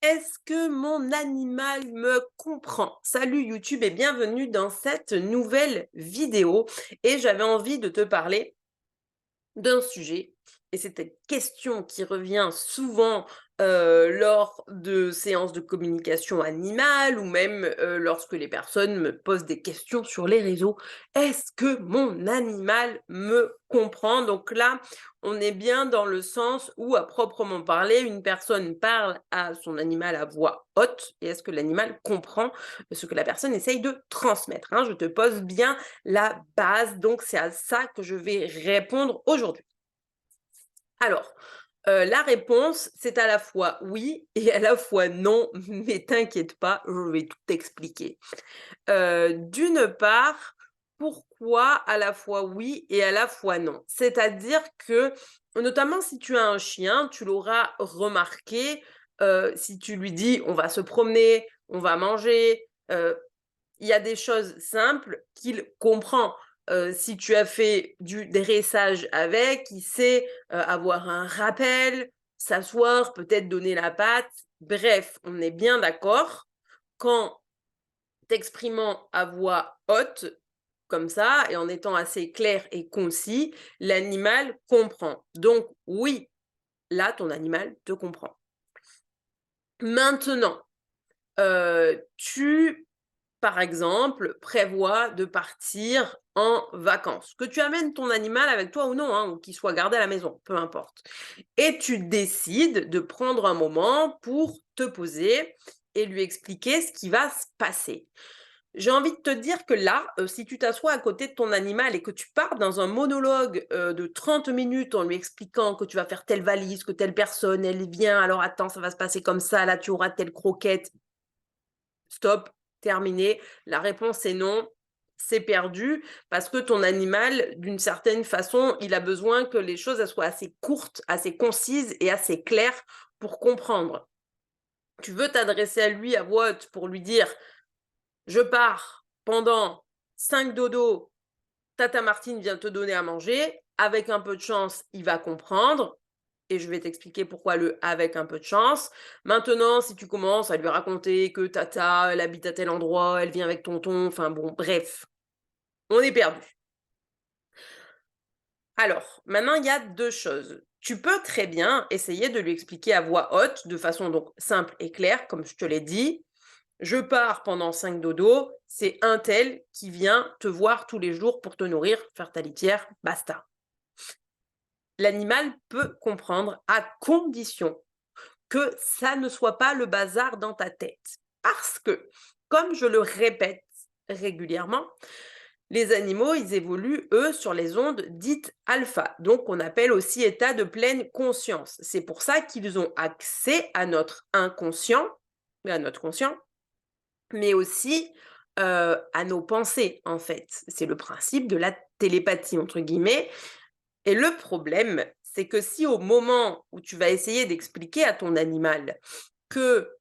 Est-ce que mon animal me comprend? Salut YouTube et bienvenue dans cette nouvelle vidéo. Et j'avais envie de te parler d'un sujet, et c'est une question qui revient souvent lors de séances de communication animale ou même lorsque les personnes me posent des questions sur les réseaux. Est-ce que mon animal me comprend? Donc là, on est bien dans le sens où, à proprement parler, une personne parle à son animal à voix haute, et est-ce que l'animal comprend ce que la personne essaye de transmettre, hein? Je te pose bien la base, donc c'est à ça que je vais répondre aujourd'hui. Alors, la réponse, c'est à la fois oui et à la fois non, mais t'inquiète pas, je vais tout t'expliquer. D'une part, pourquoi à la fois oui et à la fois non? C'est-à-dire que, notamment si tu as un chien, tu l'auras remarqué, si tu lui dis: «On va se promener, on va manger», il y a des choses simples qu'il comprend. Si tu as fait du dressage avec, il sait, avoir un rappel, s'asseoir, peut-être donner la patte. Bref, on est bien d'accord qu'en t'exprimant à voix haute, comme ça, et en étant assez clair et concis, l'animal comprend. Donc oui, là, ton animal te comprend. Maintenant, tu par exemple, prévois de partir en vacances, que tu amènes ton animal avec toi ou non, hein, ou qu'il soit gardé à la maison, peu importe. Et tu décides de prendre un moment pour te poser et lui expliquer ce qui va se passer. J'ai envie de te dire que là, si tu t'assois à côté de ton animal et que tu pars dans un monologue de 30 minutes en lui expliquant que tu vas faire telle valise, que telle personne, elle vient, alors attends, ça va se passer comme ça, là tu auras telle croquette, stop, terminé. La réponse est non, c'est perdu parce que ton animal, d'une certaine façon, il a besoin que les choses elles soient assez courtes, assez concises et assez claires pour comprendre. Tu veux t'adresser à lui à voix haute pour lui dire: «Je pars pendant 5 dodos, tata Martine vient te donner à manger». Avec un peu de chance, il va comprendre et je vais t'expliquer pourquoi le «avec un peu de chance». Maintenant, si tu commences à lui raconter que tata, elle habite à tel endroit, elle vient avec tonton, enfin bon, bref, on est perdu. Alors, maintenant, il y a 2 choses. Tu peux très bien essayer de lui expliquer à voix haute, de façon donc simple et claire, comme je te l'ai dit. «Je pars pendant 5 dodos, c'est un tel qui vient te voir tous les jours pour te nourrir, faire ta litière, basta». L'animal peut comprendre à condition que ça ne soit pas le bazar dans ta tête. Parce que, comme je le répète régulièrement, les animaux, ils évoluent, eux, sur les ondes dites alpha, donc on appelle aussi état de pleine conscience. C'est pour ça qu'ils ont accès à notre inconscient, à notre conscient, mais aussi à nos pensées, en fait. C'est le principe de la télépathie, entre guillemets. Et le problème, c'est que si au moment où tu vas essayer d'expliquer à ton animal que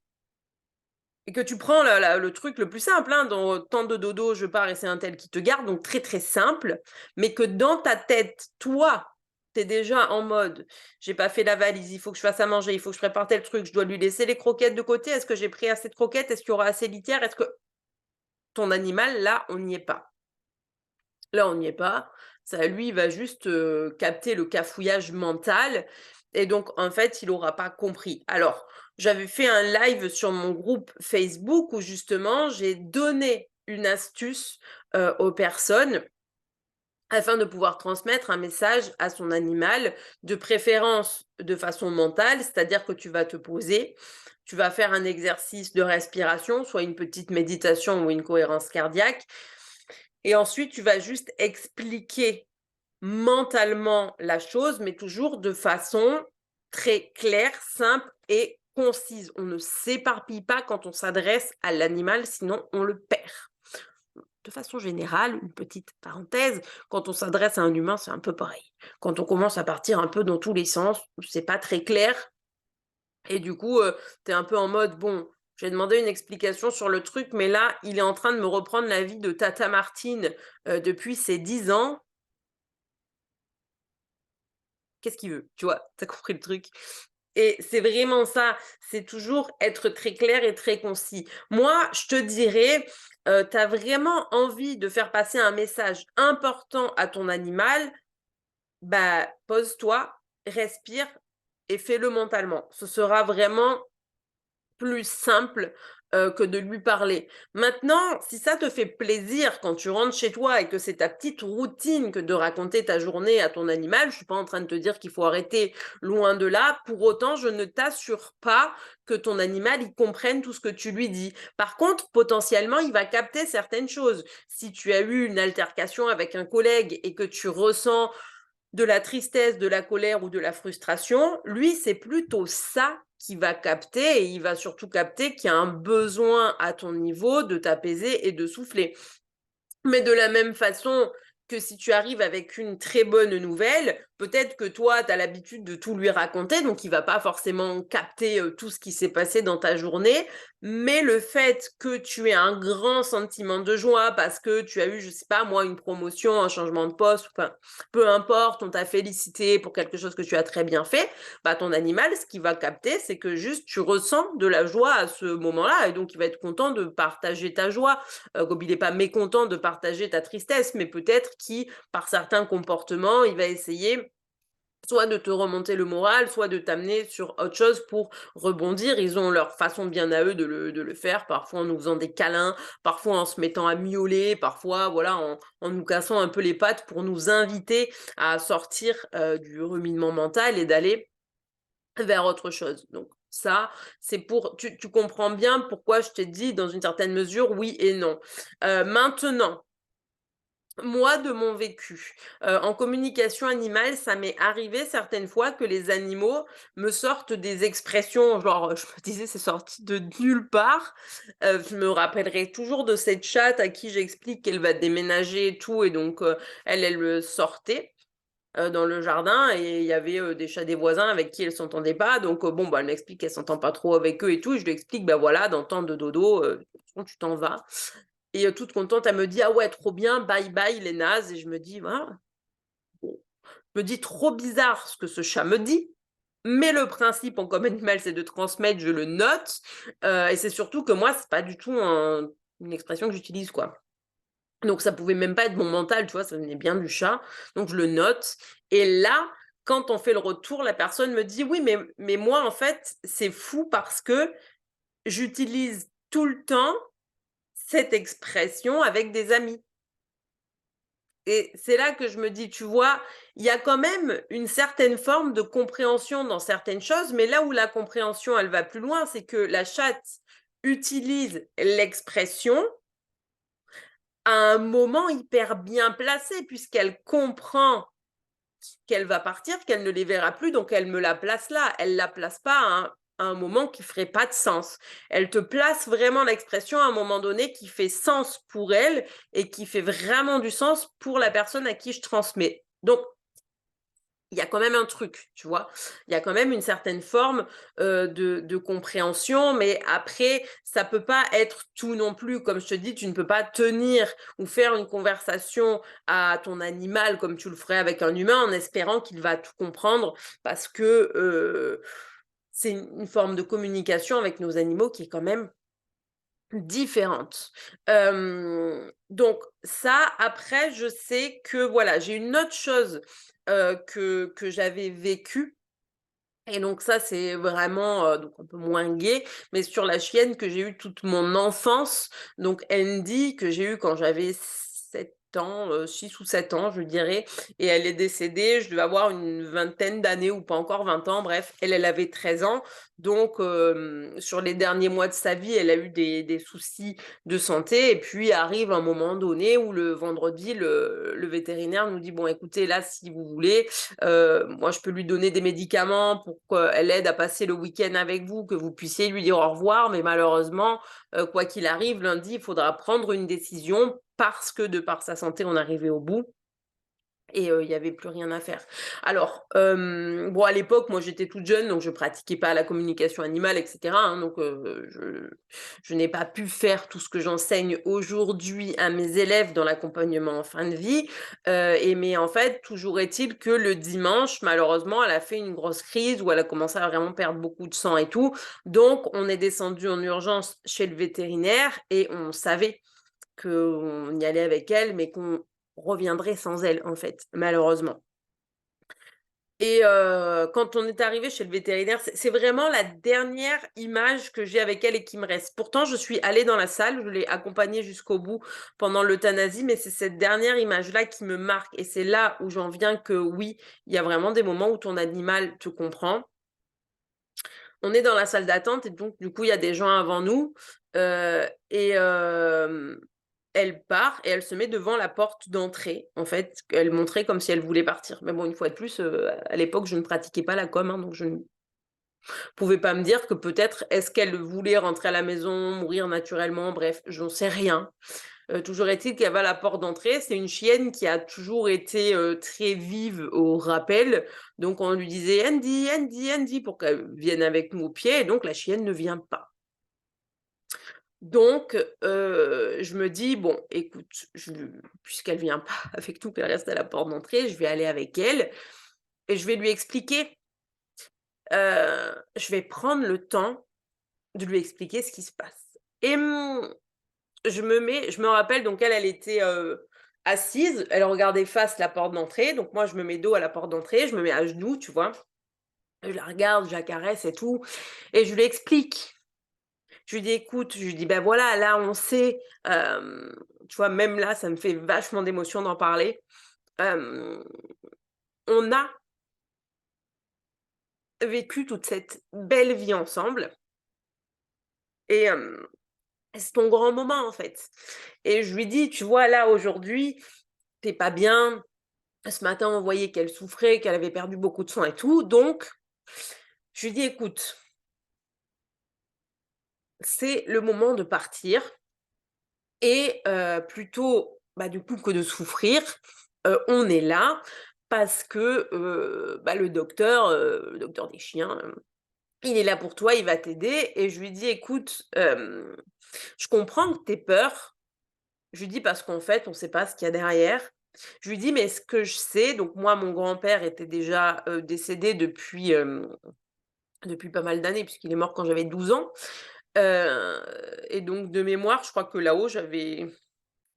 et que tu prends le truc le plus simple, hein, dans tant de dodo, je pars et c'est un tel qui te garde, donc très, très simple, mais que dans ta tête, toi, tu es déjà en mode: «J'ai pas fait la valise, il faut que je fasse à manger, il faut que je prépare tel truc, je dois lui laisser les croquettes de côté. Est-ce que j'ai pris assez de croquettes? Est-ce qu'il y aura assez de litière?» Est-ce que ton animal, là, on n'y est pas. Là, on n'y est pas. Ça, lui, il va juste, capter le cafouillage mental et donc en fait, il aura pas compris. Alors, j'avais fait un live sur mon groupe Facebook où justement j'ai donné une astuce, aux personnes afin de pouvoir transmettre un message à son animal, de préférence de façon mentale, c'est-à-dire que tu vas te poser, tu vas faire un exercice de respiration, soit une petite méditation ou une cohérence cardiaque et ensuite, tu vas juste expliquer mentalement la chose, mais toujours de façon très claire, simple et concise. On ne s'éparpille pas quand on s'adresse à l'animal, sinon on le perd. De façon générale, une petite parenthèse, quand on s'adresse à un humain, c'est un peu pareil. Quand on commence à partir un peu dans tous les sens, c'est pas très clair et du coup, tu es un peu en mode: «Bon, j'ai demandé une explication sur le truc, mais là, il est en train de me reprendre la vie de tata Martine, depuis ses 10 ans. Qu'est-ce qu'il veut?» Tu vois? Tu as compris le truc? Et c'est vraiment ça, c'est toujours être très clair et très concis. Moi, je te dirais, tu as vraiment envie de faire passer un message important à ton animal, bah, pose-toi, respire et fais-le mentalement. Ce sera vraiment plus simple, que de lui parler. Maintenant, si ça te fait plaisir quand tu rentres chez toi et que c'est ta petite routine que de raconter ta journée à ton animal, je suis pas en train de te dire qu'il faut arrêter, loin de là. Pour autant, je ne t'assure pas que ton animal, il comprenne tout ce que tu lui dis. Par contre, potentiellement, il va capter certaines choses. Si tu as eu une altercation avec un collègue et que tu ressens de la tristesse, de la colère ou de la frustration, lui, c'est plutôt ça qu'il va capter et il va surtout capter qu'il y a un besoin à ton niveau de t'apaiser et de souffler. Mais de la même façon que si tu arrives avec une très bonne nouvelle, peut-être que toi, tu as l'habitude de tout lui raconter, donc il va pas forcément capter tout ce qui s'est passé dans ta journée, mais le fait que tu aies un grand sentiment de joie parce que tu as eu, je sais pas moi, une promotion, un changement de poste, enfin, peu importe, on t'a félicité pour quelque chose que tu as très bien fait, bah ton animal, ce qu'il va capter, c'est que juste tu ressens de la joie à ce moment-là, et donc il va être content de partager ta joie, comme il n'est pas mécontent de partager ta tristesse, mais peut-être qu'il, par certains comportements, il va essayer soit de te remonter le moral, soit de t'amener sur autre chose pour rebondir. Ils ont leur façon bien à eux de le faire, parfois en nous faisant des câlins, parfois en se mettant à miauler, parfois voilà, en nous cassant un peu les pattes pour nous inviter à sortir du ruminement mental et d'aller vers autre chose. Donc ça, c'est pour... Tu comprends bien pourquoi je t'ai dit, dans une certaine mesure, oui et non. Maintenant, moi, de mon vécu, en communication animale, ça m'est arrivé certaines fois que les animaux me sortent des expressions, genre, je me disais: «C'est sorti de nulle part». Je me rappellerai toujours de cette chatte à qui j'explique qu'elle va déménager et tout, et donc elle le sortait dans le jardin, et il y avait, des chats des voisins avec qui elle s'entendait pas, donc bon, bah, elle m'explique qu'elle s'entend pas trop avec eux et tout, et je lui explique: «Bah, voilà, dans temps de dodo, de toute façon tu t'en vas», et toute contente, elle me dit: «Ah ouais, trop bien, bye bye les nazes», et je me dis: «Ah». Bon, je me dis: «Trop bizarre ce que ce chat me dit», mais le principe en comme animal, c'est de transmettre, je le note, et c'est surtout que moi, c'est pas du tout une expression que j'utilise, quoi. Donc ça pouvait même pas être mon mental, tu vois? Ça venait bien du chat, donc je le note, et là, quand on fait le retour, la personne me dit: «Oui, mais moi, en fait, c'est fou parce que j'utilise tout le temps cette expression avec des amis». Et c'est là que je me dis: «Tu vois, il y a quand même une certaine forme de compréhension dans certaines choses», mais là où la compréhension, elle va plus loin, c'est que la chatte utilise l'expression à un moment hyper bien placé, puisqu'elle comprend qu'elle va partir, qu'elle ne les verra plus, donc elle me la place là. Elle la place pas à un moment qui ferait pas de sens. Elle te place vraiment l'expression à un moment donné qui fait sens pour elle et qui fait vraiment du sens pour la personne à qui je transmets. Donc il y a quand même un truc, tu vois? Il y a quand même une certaine forme, de compréhension, mais après, ça peut pas être tout non plus. Comme je te dis, tu ne peux pas tenir ou faire une conversation à ton animal comme tu le ferais avec un humain en espérant qu'il va tout comprendre, parce que, c'est une forme de communication avec nos animaux qui est quand même différente. Donc ça, après, je sais que voilà, j'ai une autre chose, que j'avais vécue, et donc ça, c'est vraiment, donc un peu moins gai, mais sur la chienne que j'ai eue toute mon enfance, donc Andy, que j'ai eue quand j'avais 7 ans, 6 ou 7 ans, je dirais, et elle est décédée, je devais avoir une vingtaine d'années ou pas encore 20 ans, bref, elle avait 13 ans. Donc sur les derniers mois de sa vie, elle a eu des soucis de santé, et puis arrive un moment donné où le vendredi, le vétérinaire nous dit: «Bon écoutez, là, si vous voulez, moi, je peux lui donner des médicaments pour qu'elle aide à passer le week-end avec vous, que vous puissiez lui dire au revoir, mais malheureusement, quoi qu'il arrive, lundi, il faudra prendre une décision parce que de par sa santé, on arrivait au bout». et il y avait plus rien à faire. Alors, bon, à l'époque, moi, j'étais toute jeune, donc je pratiquais pas la communication animale et cetera, hein, donc je n'ai pas pu faire tout ce que j'enseigne aujourd'hui à mes élèves dans l'accompagnement en fin de vie, mais en fait, toujours est-il que le dimanche, malheureusement, elle a fait une grosse crise où elle a commencé à vraiment perdre beaucoup de sang et tout. Donc on est descendu en urgence chez le vétérinaire et on savait qu'on y allait avec elle, mais qu'on reviendrait sans elle, en fait, malheureusement. Et quand on est arrivé chez le vétérinaire, c'est vraiment la dernière image que j'ai avec elle et qui me reste. Pourtant, je suis allée dans la salle, je l'ai accompagnée jusqu'au bout pendant l'euthanasie, mais c'est cette dernière image-là qui me marque et c'est là où j'en viens que oui, il y a vraiment des moments où ton animal te comprend. On est dans la salle d'attente et donc du coup, il y a des gens avant nous, et elle part et elle se met devant la porte d'entrée, en fait. Elle montrait comme si elle voulait partir. Mais bon, une fois de plus, à l'époque, je ne pratiquais pas la com, hein, donc je ne pouvais pas me dire que peut-être est-ce qu'elle voulait rentrer à la maison, mourir naturellement, bref, j'en sais rien. Toujours est-il qu'elle va à la porte d'entrée. C'est une chienne qui a toujours été, très vive au rappel, donc on lui disait: «Andy, Andy, Andy» pour qu'elle vienne avec nous au pied et donc la chienne ne vient pas. Donc je me dis: «Bon écoute, puisqu'elle vient pas avec nous, qu'elle reste à la porte d'entrée, je vais aller avec elle et je vais lui expliquer». Je vais prendre le temps de lui expliquer ce qui se passe et je me rappelle donc elle était, assise, elle regardait face la porte d'entrée, donc moi je me mets dos à la porte d'entrée, je me mets à genoux, tu vois? Je la regarde, je la caresse et tout et je lui explique. Je lui dis: «Écoute», je lui dis: «Bah, voilà, là on sait», tu vois? Même là, ça me fait vachement d'émotion d'en parler. Hem, on a vécu toute cette belle vie ensemble et c'est ton grand moment, en fait et je lui dis: «Tu vois, là, aujourd'hui, tu es pas bien. Ce matin, on voyait qu'elle souffrait, qu'elle avait perdu beaucoup de sang et tout, donc je lui dis: «Écoute, c'est le moment de partir et plutôt, bah, du coup, que de souffrir, on est là parce que, bah, le docteur des chiens, il est là pour toi, il va t'aider» et je lui dis: «Écoute, je comprends que tu aies peur». Je lui dis: «Parce qu'en fait, on ne sait pas ce qu'il y a derrière». Je lui dis: «Mais ce que je sais», donc moi, mon grand-père était déjà, décédé depuis pas mal d'années puisqu'il est mort quand j'avais 12 ans, et donc de mémoire, je crois que là-haut, j'avais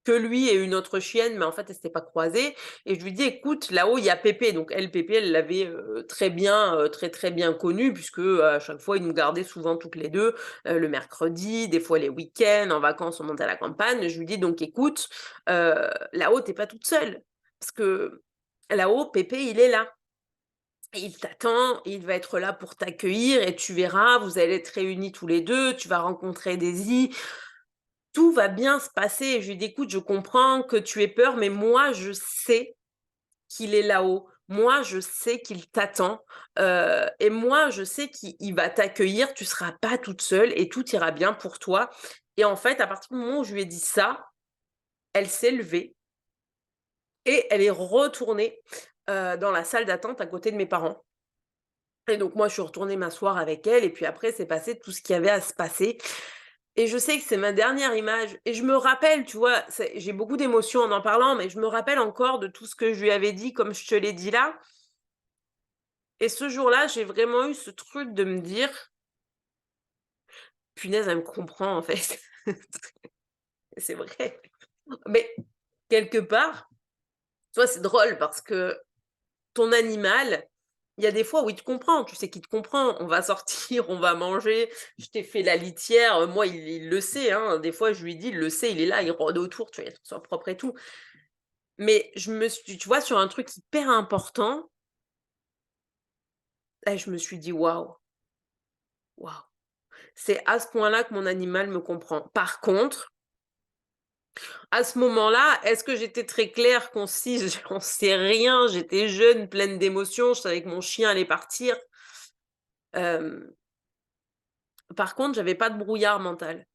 que lui et une autre chienne, mais en fait, elles s'étaient pas croisées et je lui dis: «Écoute, là-haut, il y a Pépé». Donc elle, Pépé, elle l'avait, très bien, très, très bien connu puisque, à chaque fois, il nous gardait souvent toutes les 2 le mercredi, des fois les week-ends, en vacances, on montait à la campagne. Je lui dis: «Donc écoute, là-haut, tu es pas toute seule parce que là-haut, Pépé, il est là. Il t'attend, il va être là pour t'accueillir et tu verras, vous allez être réunis tous les 2, tu vas rencontrer Daisy, tout va bien se passer». Et je lui dis: «Écoute, je comprends que tu aies peur, mais moi, je sais qu'il est là-haut. Moi, je sais qu'il t'attend, et moi, je sais qu'il va t'accueillir, tu seras pas toute seule et tout ira bien pour toi». Et en fait, à partir du moment où je lui ai dit ça, elle s'est levée et elle est retournée, dans la salle d'attente à côté de mes parents. Et donc moi, je suis retournée m'asseoir avec elle et puis après, c'est passé tout ce qu'il y avait à se passer et je sais que c'est ma dernière image et je me rappelle, tu vois? J'ai beaucoup d'émotions en parlant, mais je me rappelle encore de tout ce que je lui avais dit comme je te l'ai dit là et ce jour-là, j'ai vraiment eu ce truc de me dire: «Punaise, elle me comprend, en fait». C'est vrai. Mais quelque part, tu vois, c'est drôle parce que ton animal, il y a des fois où il te comprend, tu sais qu'il te comprend. On va sortir, on va manger, je t'ai fait la litière, moi il le sait, hein, des fois je lui dis, il le sait, il est là, il rôde autour, tu vois? Il faut que ce soit propre et tout. Mais je me suis tu vois, sur un truc hyper important, je me suis dit: «Waouh, waouh, c'est à ce point-là que mon animal me comprend». Par contre, à ce moment-là, est-ce que j'étais très claire, concise? J'en sais rien, j'étais jeune, pleine d'émotions, je savais que mon chien allait partir. Hem Par contre, j'avais pas de brouillard mental.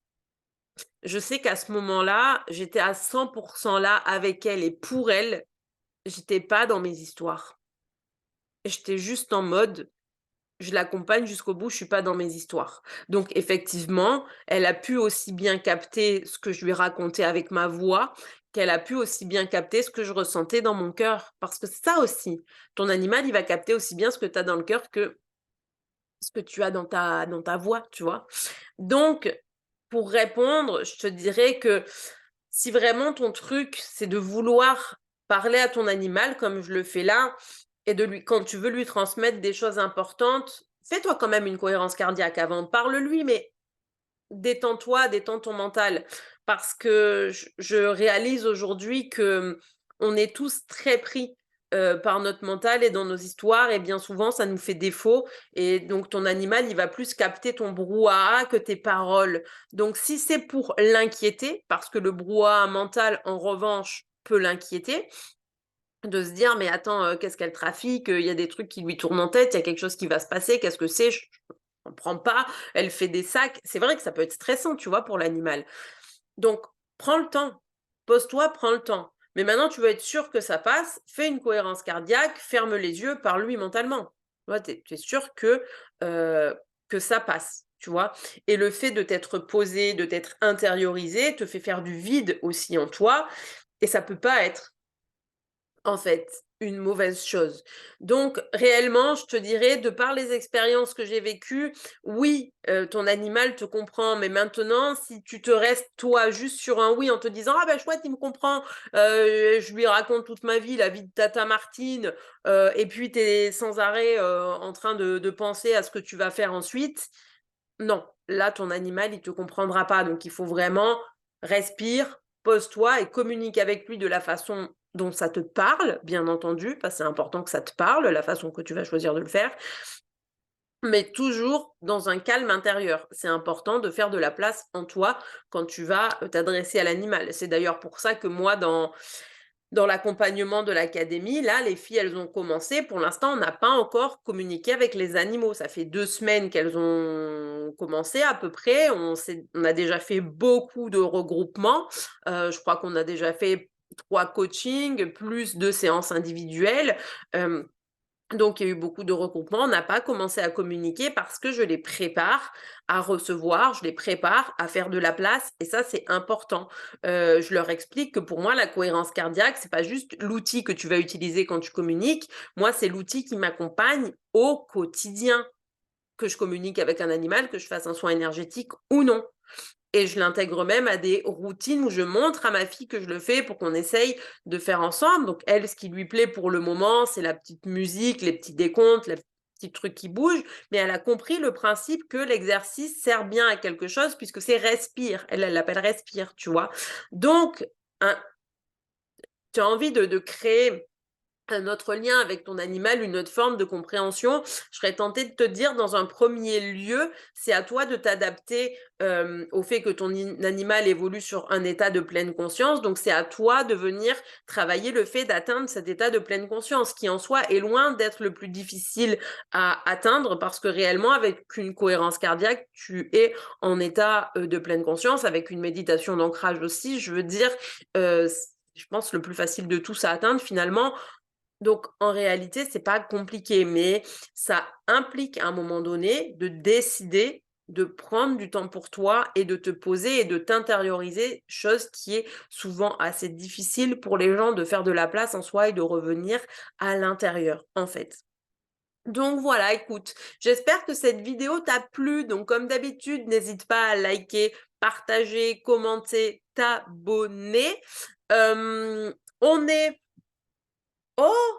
Je sais qu'à ce moment-là, j'étais à 100 là avec elle et pour elle j'étais pas dans mes histoires. J'étais juste en mode: «Je l'accompagne jusqu'au bout, je suis pas dans mes histoires». Donc effectivement, elle a pu aussi bien capter ce que je lui racontais avec ma voix, qu'elle a pu aussi bien capter ce que je ressentais dans mon cœur. Parce que c'est ça aussi, ton animal, il va capter aussi bien ce que tu as dans le cœur que ce que tu as dans ta voix, tu vois? Donc pour répondre, je te dirais que si vraiment ton truc, c'est de vouloir parler à ton animal comme je le fais là et de lui quand tu veux lui transmettre des choses importantes, fais-toi quand même une cohérence cardiaque avant. Parle-lui, mais détends-toi, détends ton mental. Parce que je réalise aujourd'hui que on est tous très pris, par notre mental et dans nos histoires et bien souvent ça nous fait défaut et donc ton animal, il va plus capter ton brouhaha que tes paroles. Donc si c'est pour l'inquiéter, parce que le brouhaha mental en revanche peut l'inquiéter, de se dire: «Mais attends, qu'est-ce qu'elle trafique? Il y a des trucs qui lui tournent en tête, il y a quelque chose qui va se passer, qu'est-ce que c'est? Je comprends pas, elle fait des sacs». C'est vrai que ça peut être stressant, tu vois, pour l'animal. Donc prends le temps, pose-toi, prends le temps. Mais maintenant tu veux être sûr que ça passe, fais une cohérence cardiaque, ferme les yeux, parle-lui mentalement. Tu vois, tu es sûr que ça passe, tu vois? Et le fait de t'être posé, de t'être intériorisé, te fait faire du vide aussi en toi et ça peut pas être en fait, une mauvaise chose. Donc réellement, je te dirais, de par les expériences que j'ai vécues, oui, ton animal te comprend, mais maintenant, si tu te restes toi juste sur un oui en te disant: «Ah bah chouette, il me comprend, je lui raconte toute ma vie, la vie de tata Martine», et puis tu es sans arrêt, en train de penser à ce que tu vas faire ensuite, non, là, ton animal, il te comprendra pas. Donc, il faut vraiment respire, pose-toi et communique avec lui de la façon dont ça te parle, bien entendu, parce que c'est important que ça te parle, la façon que tu vas choisir de le faire, mais toujours dans un calme intérieur. C'est important de faire de la place en toi quand tu vas t'adresser à l'animal. C'est d'ailleurs pour ça que moi, dans l'accompagnement de l'académie, là, les filles, elles ont commencé. Pour l'instant, on n'a pas encore communiqué avec les animaux. Ça fait 2 semaines qu'elles ont commencé à peu près. On a déjà fait beaucoup de regroupements. Je crois qu'on a déjà fait 3 coachings, plus 2 séances individuelles. Hem donc il y a eu beaucoup de regroupements. On n'a pas commencé à communiquer parce que je les prépare à recevoir, je les prépare à faire de la place et ça, c'est important. Je leur explique que pour moi, la cohérence cardiaque, c'est pas juste l'outil que tu vas utiliser quand tu communiques. Moi, c'est l'outil qui m'accompagne au quotidien, que je communique avec un animal, que je fasse un soin énergétique ou non. Et je l'intègre même à des routines où je montre à ma fille que je le fais pour qu'on essaye de faire ensemble. Donc elle, ce qui lui plaît pour le moment, c'est la petite musique, les petits décomptes, les petits trucs qui bougent, mais elle a compris le principe que l'exercice sert bien à quelque chose puisque c'est respire. Elle l'appelle respire, tu vois? Donc, un tu as envie de créer un autre lien avec ton animal, une autre forme de compréhension, je serais tentée de te dire dans un premier lieu, c'est à toi de t'adapter, au fait que ton animal évolue sur un état de pleine conscience. Donc c'est à toi de venir travailler le fait d'atteindre cet état de pleine conscience qui en soi est loin d'être le plus difficile à atteindre parce que réellement avec une cohérence cardiaque, tu es en état, de pleine conscience avec une méditation d'ancrage aussi. Je veux dire, je pense le plus facile de tous à atteindre finalement, donc en réalité, c'est pas compliqué, mais ça implique à un moment donné de décider de prendre du temps pour toi et de te poser et de t'intérioriser, chose qui est souvent assez difficile pour les gens de faire de la place en soi et de revenir à l'intérieur, en fait. Donc voilà, écoute, j'espère que cette vidéo t'a plu. Donc comme d'habitude, n'hésite pas à liker, partager, commenter, t'abonner. On est oh!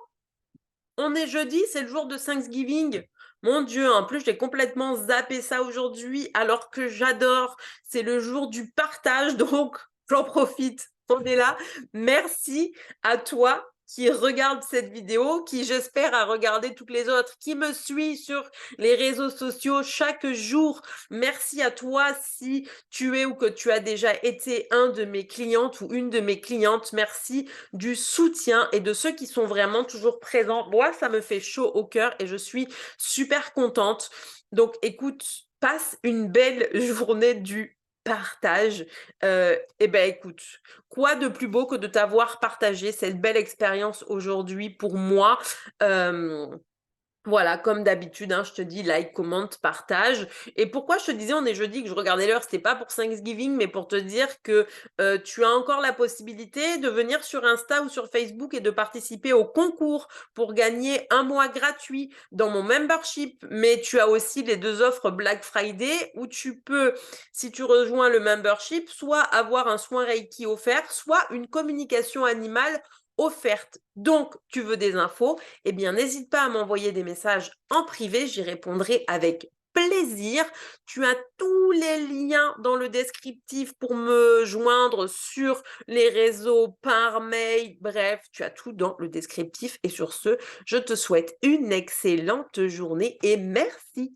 On est jeudi, c'est le jour de Thanksgiving. Mon Dieu, en plus, j'ai complètement zappé ça aujourd'hui, alors que j'adore. C'est le jour du partage, donc j'en profite. On est là. Merci à toi qui regarde cette vidéo, qui j'espère a regardé toutes les autres, qui me suit sur les réseaux sociaux chaque jour. Merci à toi si tu es ou que tu as déjà été un de mes clientes ou une de mes clientes. Merci du soutien et de ceux qui sont vraiment toujours présents. Moi, ça me fait chaud au cœur et je suis super contente. Donc, écoute, passe une belle journée du partage. Et ben, écoute, quoi de plus beau que de t'avoir partagé cette belle expérience aujourd'hui pour moi? Hem Voilà, comme d'habitude, hein, je te dis like, commente, partage. Et pourquoi je te disais on est jeudi, que je regardais l'heure, c'était pas pour Thanksgiving, mais pour te dire que tu as encore la possibilité de venir sur Insta ou sur Facebook et de participer au concours pour gagner un mois gratuit dans mon membership. Mais tu as aussi les deux offres Black Friday où tu peux, si tu rejoins le membership, soit avoir un soin Reiki offert, soit une communication animale offerte. Donc, tu veux des infos? Eh bien, n'hésite pas à m'envoyer des messages en privé, j'y répondrai avec plaisir. Tu as tous les liens dans le descriptif pour me joindre sur les réseaux, par mail, bref, tu as tout dans le descriptif. Et sur ce, je te souhaite une excellente journée et merci.